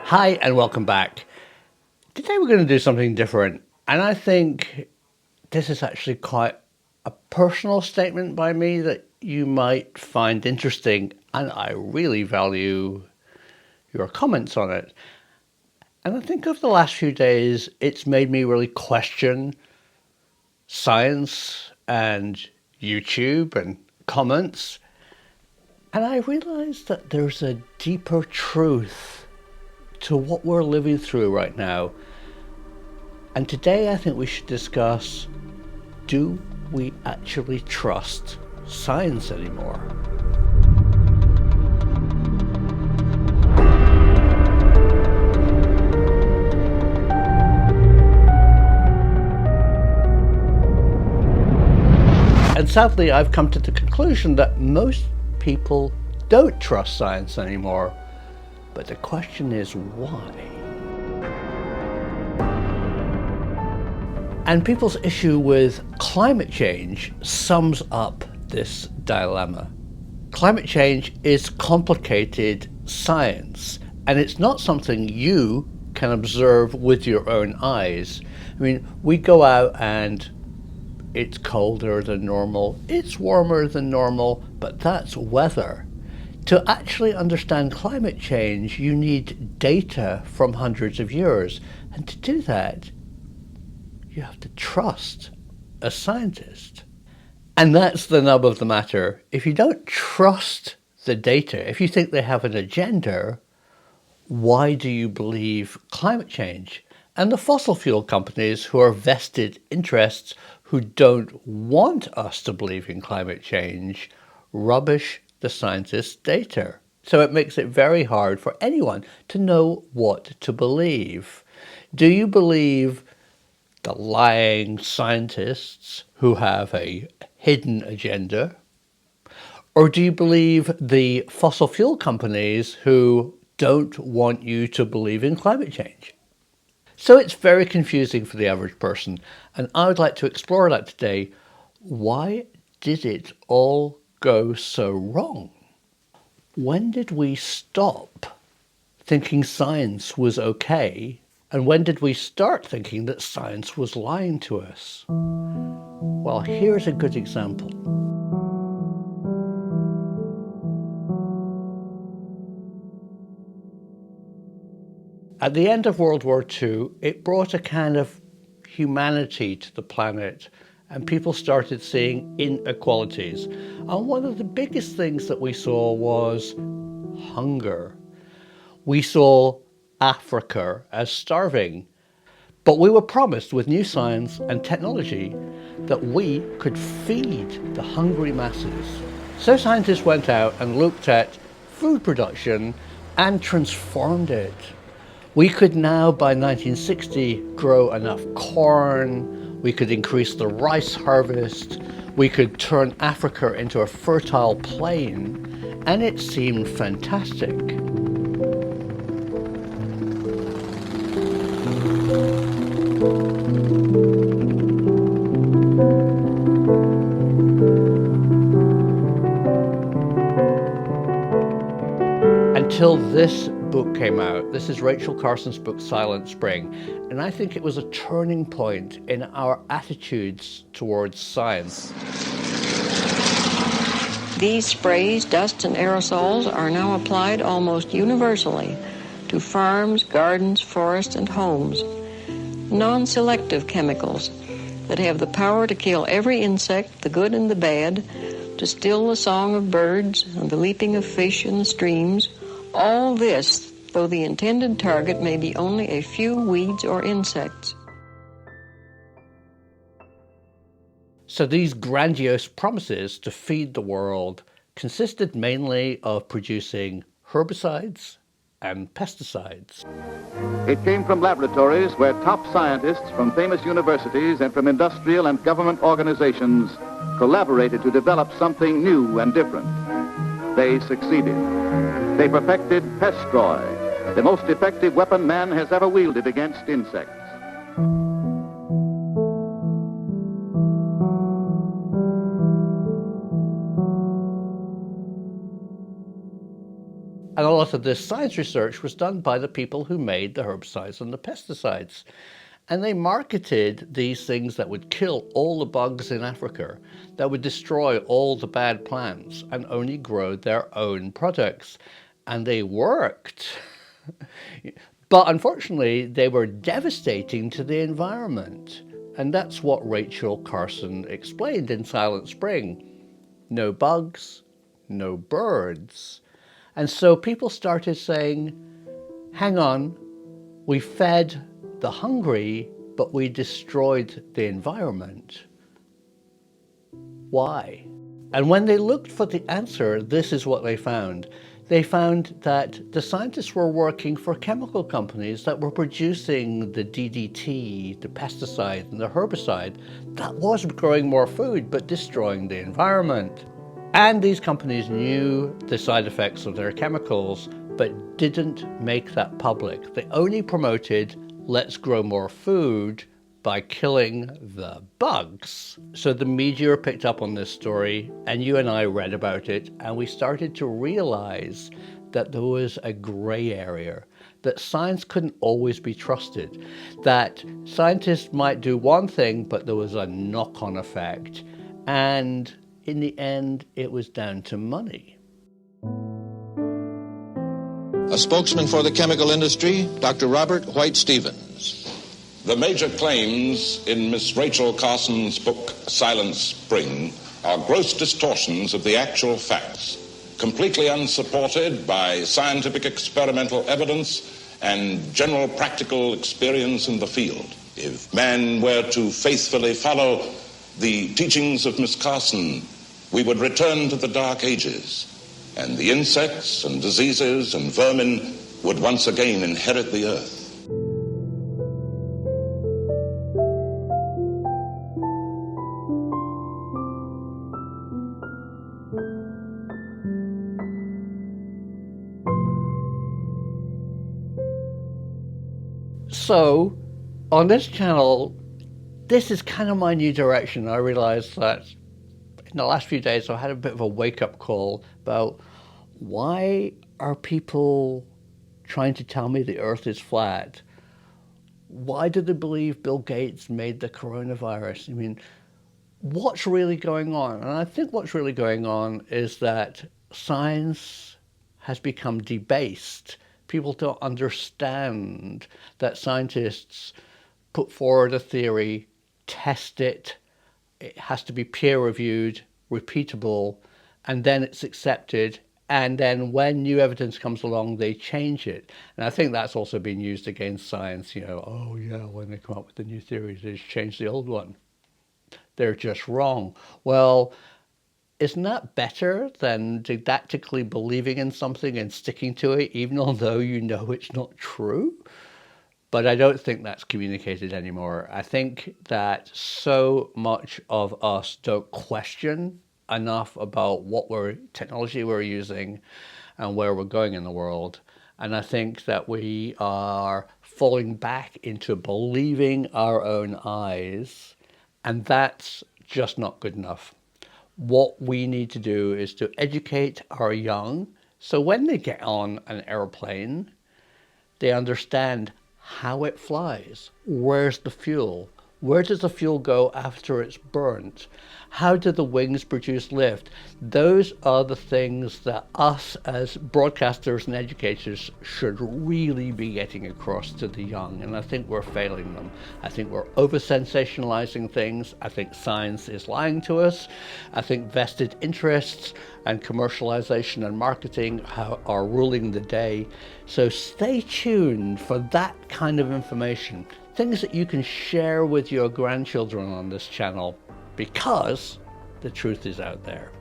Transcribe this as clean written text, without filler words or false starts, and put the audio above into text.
Hi and welcome back. Today we're going to do something different, and I think this is actually quite a personal statement by me that you might find interesting, and I really value your comments on it. And I think over the last few days it's made me really question science and YouTube and comments, and I realised that there's a deeper truth to what we're living through right now. And today I think we should discuss, do we actually trust science anymore? And sadly, I've come to the conclusion that most people don't trust science anymore. But the question is why? And people's issue with climate change sums up this dilemma. Climate change is complicated science, and it's not something you can observe with your own eyes. I mean, we go out and it's colder than normal, it's warmer than normal, but that's weather. To actually understand climate change, you need data from hundreds of years. And to do that, you have to trust a scientist. And that's the nub of the matter. If you don't trust the data, if you think they have an agenda, why do you believe climate change? And the fossil fuel companies who are vested interests who don't want us to believe in climate change rubbish the scientists' data. So it makes it very hard for anyone to know what to believe. Do you believe the lying scientists who have a hidden agenda? Or do you believe the fossil fuel companies who don't want you to believe in climate change? So it's very confusing for the average person, and I would like to explore that today. Why did it all go so wrong? When did we stop thinking science was okay, and when did we start thinking that science was lying to us? Well, here's a good example. At the end of World War II, it brought a kind of humanity to the planet, and people started seeing inequalities. And one of the biggest things that we saw was hunger. We saw Africa as starving, but we were promised with new science and technology that we could feed the hungry masses. So scientists went out and looked at food production and transformed it. We could now, by 1960, grow enough corn, we could increase the rice harvest, we could turn Africa into a fertile plain, and it seemed fantastic. Until this book came out. This is Rachel Carson's book, Silent Spring, and I think it was a turning point in our attitudes towards science. These sprays, dust, and aerosols are now applied almost universally to farms, gardens, forests, and homes. Non-selective chemicals that have the power to kill every insect, the good and the bad, to still the song of birds and the leaping of fish in the streams. All this, though the intended target may be only a few weeds or insects. So these grandiose promises to feed the world consisted mainly of producing herbicides and pesticides. It came from laboratories where top scientists from famous universities and from industrial and government organizations collaborated to develop something new and different. They succeeded. They perfected Pestroy, the most effective weapon man has ever wielded against insects. And a lot of this science research was done by the people who made the herbicides and the pesticides. And they marketed these things that would kill all the bugs in Africa, that would destroy all the bad plants and only grow their own products. And they worked. But unfortunately, they were devastating to the environment. And that's what Rachel Carson explained in Silent Spring. No bugs, no birds. And so people started saying, hang on, we fed the hungry, but we destroyed the environment. Why? And when they looked for the answer, this is what they found. They found that the scientists were working for chemical companies that were producing the DDT, the pesticide, and the herbicide that was growing more food, but destroying the environment. And these companies knew the side effects of their chemicals, but didn't make that public. They only promoted, let's grow more food by killing the bugs. So the media picked up on this story, and you and I read about it, and we started to realize that there was a gray area, that science couldn't always be trusted, that scientists might do one thing, but there was a knock-on effect. And in the end, it was down to money. A spokesman for the chemical industry, Dr. Robert White Stevens. The major claims in Miss Rachel Carson's book, Silent Spring, are gross distortions of the actual facts, completely unsupported by scientific experimental evidence and general practical experience in the field. If man were to faithfully follow the teachings of Miss Carson, we would return to the Dark Ages, and the insects and diseases and vermin would once again inherit the earth. So, on this channel, this is kind of my new direction. I realized that in the last few days, I had a bit of a wake-up call about why are people trying to tell me the earth is flat? Why do they believe Bill Gates made the coronavirus? I mean, what's really going on? And I think what's really going on is that science has become debased. People don't understand that scientists put forward a theory, test it, it has to be peer-reviewed, repeatable, and then it's accepted. And then when new evidence comes along, they change it. And I think that's also been used against science. You know, oh yeah, when they come up with the new theories, they just change the old one. They're just wrong. Well, isn't that better than didactically believing in something and sticking to it, even although you know it's not true? But I don't think that's communicated anymore. I think that so much of us don't question enough about what technology we're using and where we're going in the world. And I think that we are falling back into believing our own eyes, and that's just not good enough. What we need to do is to educate our young, so when they get on an airplane, they understand how it flies, where's the fuel, where does the fuel go after it's burnt, how do the wings produce lift. Those are the things that us as broadcasters and educators should really be getting across to the young, and I think we're failing them. I think we're over-sensationalizing things. I think science is lying to us. I think vested interests and commercialization and marketing are ruling the day. So stay tuned for that kind of information, things that you can share with your grandchildren on this channel, because the truth is out there.